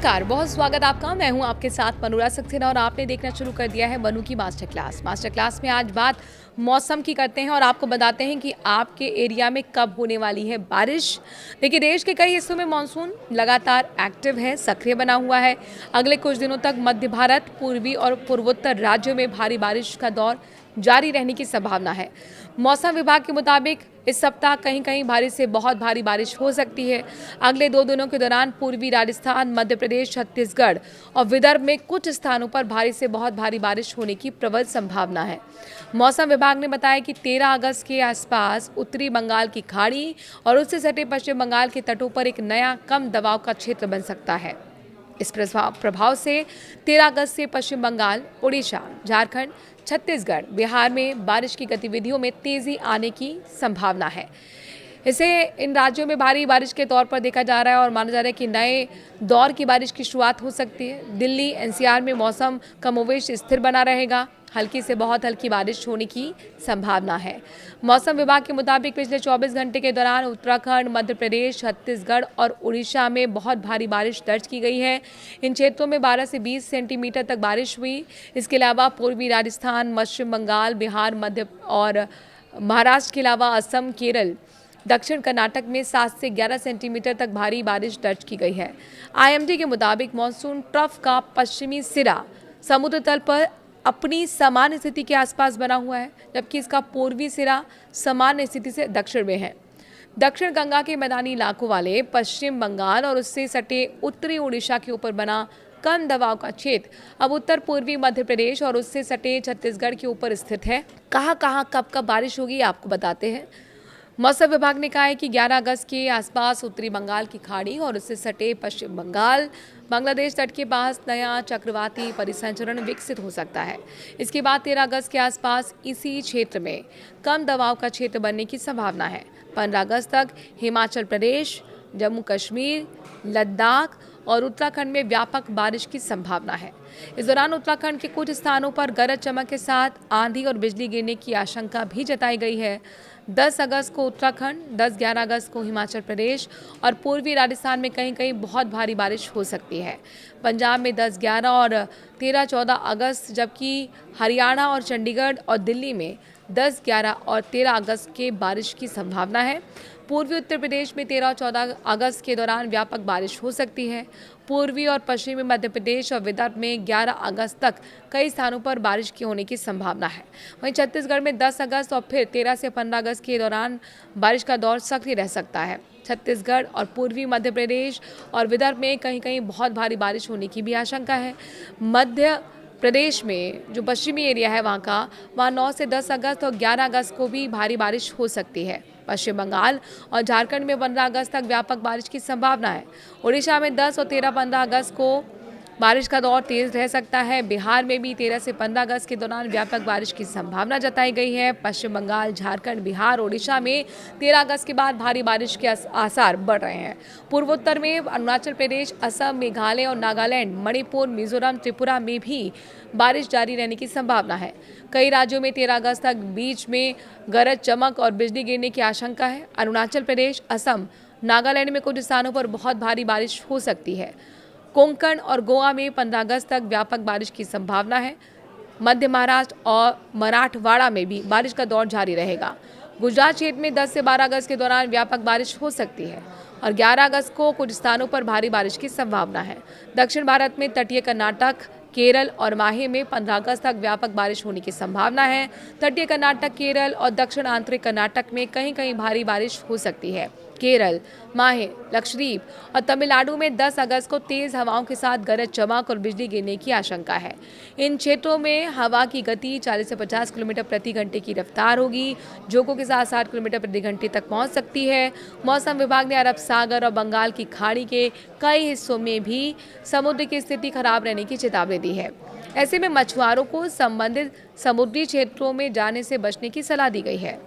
नमस्कार, बहुत स्वागत आपका। मैं हूं आपके साथ मनोरा सक्सेना और आपने देखना शुरू कर दिया है बनू की मास्टर क्लास। मास्टर क्लास में आज बात मौसम की करते हैं और आपको बताते हैं कि आपके एरिया में कब होने वाली है बारिश। देखिए, देश के कई हिस्सों में मानसून लगातार एक्टिव है, सक्रिय बना हुआ है। अगले कुछ दिनों तक मध्य भारत, पूर्वी और पूर्वोत्तर राज्यों में भारी बारिश का दौर जारी रहने की संभावना है। मौसम विभाग के मुताबिक इस सप्ताह कहीं कहीं भारी से बहुत भारी बारिश हो सकती है। अगले 2 दिनों के दौरान पूर्वी राजस्थान, मध्य प्रदेश, छत्तीसगढ़ और विदर्भ में कुछ स्थानों पर भारी से बहुत भारी बारिश होने की प्रबल संभावना है। मौसम विभाग ने बताया कि 13 अगस्त के आसपास उत्तरी बंगाल की खाड़ी और उससे सटे पश्चिम बंगाल के तटों पर एक नया कम दबाव का क्षेत्र बन सकता है। इस प्रभाव से 13 अगस्त से पश्चिम बंगाल, उड़ीसा, झारखंड, छत्तीसगढ़, बिहार में बारिश की गतिविधियों में तेजी आने की संभावना है। इसे इन राज्यों में भारी बारिश के तौर पर देखा जा रहा है और माना जा रहा है कि नए दौर की बारिश की शुरुआत हो सकती है। दिल्ली, एनसीआर में मौसम कमोवेश स्थिर बना रहेगा। हल्की से बहुत हल्की बारिश होने की संभावना है। मौसम विभाग के मुताबिक पिछले 24 घंटे के दौरान उत्तराखंड, मध्य प्रदेश, छत्तीसगढ़ और उड़ीसा में बहुत भारी बारिश दर्ज की गई है। इन क्षेत्रों में 12 से 20 सेंटीमीटर तक बारिश हुई। इसके अलावा पूर्वी राजस्थान, पश्चिम बंगाल, बिहार, मध्य और महाराष्ट्र के अलावा असम, केरल, दक्षिण कर्नाटक में 7 से 11 सेंटीमीटर तक भारी बारिश दर्ज की गई है। आईएमडी के मुताबिक मानसून ट्रफ का पश्चिमी सिरा समुद्र तल पर अपनी सामान्य स्थिति के आसपास बना हुआ है, जबकि इसका पूर्वी सिरा सामान्य स्थिति से दक्षिण में है। दक्षिण गंगा के मैदानी इलाकों वाले पश्चिम बंगाल और उससे सटे उत्तरी उड़ीसा के ऊपर बना कम दबाव का क्षेत्र अब उत्तर पूर्वी मध्य प्रदेश और उससे सटे छत्तीसगढ़ के ऊपर स्थित है। कहाँ कब बारिश होगी आपको बताते हैं। मौसम विभाग ने कहा है कि 11 अगस्त के आसपास उत्तरी बंगाल की खाड़ी और उससे सटे पश्चिम बंगाल, बांग्लादेश तट के पास नया चक्रवाती परिसंचरण विकसित हो सकता है। इसके बाद 13 अगस्त के आसपास इसी क्षेत्र में कम दबाव का क्षेत्र बनने की संभावना है। 15 अगस्त तक हिमाचल प्रदेश, जम्मू कश्मीर, लद्दाख और उत्तराखंड में व्यापक बारिश की संभावना है। इस दौरान उत्तराखंड के कुछ स्थानों पर गरज चमक के साथ आंधी और बिजली गिरने की आशंका भी जताई गई है। 10 अगस्त को उत्तराखंड, 10-11 अगस्त को हिमाचल प्रदेश और पूर्वी राजस्थान में कहीं कहीं बहुत भारी बारिश हो सकती है। पंजाब में 10-11 और 13-14 अगस्त, जबकि हरियाणा और चंडीगढ़ और दिल्ली में 10, 11 और 13 अगस्त के बारिश की संभावना है। पूर्वी उत्तर प्रदेश में 13 और 14 अगस्त के दौरान व्यापक बारिश हो सकती है। पूर्वी और पश्चिमी मध्य प्रदेश और विदर्भ में 11 अगस्त तक कई स्थानों पर बारिश की होने की संभावना है। वहीं छत्तीसगढ़ में 10 अगस्त और फिर 13 से 15 अगस्त के दौरान बारिश का दौर सक्रिय रह सकता है। छत्तीसगढ़ और पूर्वी मध्य प्रदेश और विदर्भ में कहीं कहीं बहुत भारी बारिश होने की भी आशंका है। मध्य प्रदेश में जो पश्चिमी एरिया है वहाँ 9 से 10 अगस्त और 11 अगस्त को भी भारी बारिश हो सकती है। पश्चिम बंगाल और झारखंड में 15 अगस्त तक व्यापक बारिश की संभावना है। उड़ीसा में 10 और 13-15 अगस्त को बारिश का दौर तेज रह सकता है। बिहार में भी 13 से 15 अगस्त के दौरान व्यापक बारिश की संभावना जताई गई है। पश्चिम बंगाल, झारखंड, बिहार, ओडिशा में 13 अगस्त के बाद भारी बारिश के आसार बढ़ रहे हैं। पूर्वोत्तर में अरुणाचल प्रदेश, असम, मेघालय और नागालैंड, मणिपुर, मिजोरम, त्रिपुरा में भी बारिश जारी रहने की संभावना है। कई राज्यों में 13 अगस्त तक बीच में गरज चमक और बिजली गिरने की आशंका है। अरुणाचल प्रदेश, असम, नागालैंड में कुछ स्थानों पर बहुत भारी बारिश हो सकती है। कोंकण और गोवा में 15 अगस्त तक व्यापक बारिश की संभावना है। मध्य महाराष्ट्र और मराठवाड़ा में भी बारिश का दौर जारी रहेगा। गुजरात क्षेत्र में 10 से 12 अगस्त के दौरान व्यापक बारिश हो सकती है और 11 अगस्त को कुछ स्थानों पर भारी बारिश की संभावना है। दक्षिण भारत में तटीय कर्नाटक, केरल और माहे में 15 अगस्त तक व्यापक बारिश होने की संभावना है। तटीय कर्नाटक, केरल और दक्षिण आंतरिक कर्नाटक में कहीं कहीं भारी बारिश हो सकती है। केरल, माहे, लक्षद्वीप और तमिलनाडु में 10 अगस्त को तेज हवाओं के साथ गरज चमक और बिजली गिरने की आशंका है। इन क्षेत्रों में हवा की गति 40 से 50 किलोमीटर प्रति घंटे की रफ्तार होगी, झोंकों के साथ 60 किलोमीटर प्रति घंटे तक पहुंच सकती है। मौसम विभाग ने अरब सागर और बंगाल की खाड़ी के कई हिस्सों में भी समुद्र की स्थिति खराब रहने की चेतावनी दी है। ऐसे में मछुआरों को संबंधित समुद्री क्षेत्रों में जाने से बचने की सलाह दी गई है।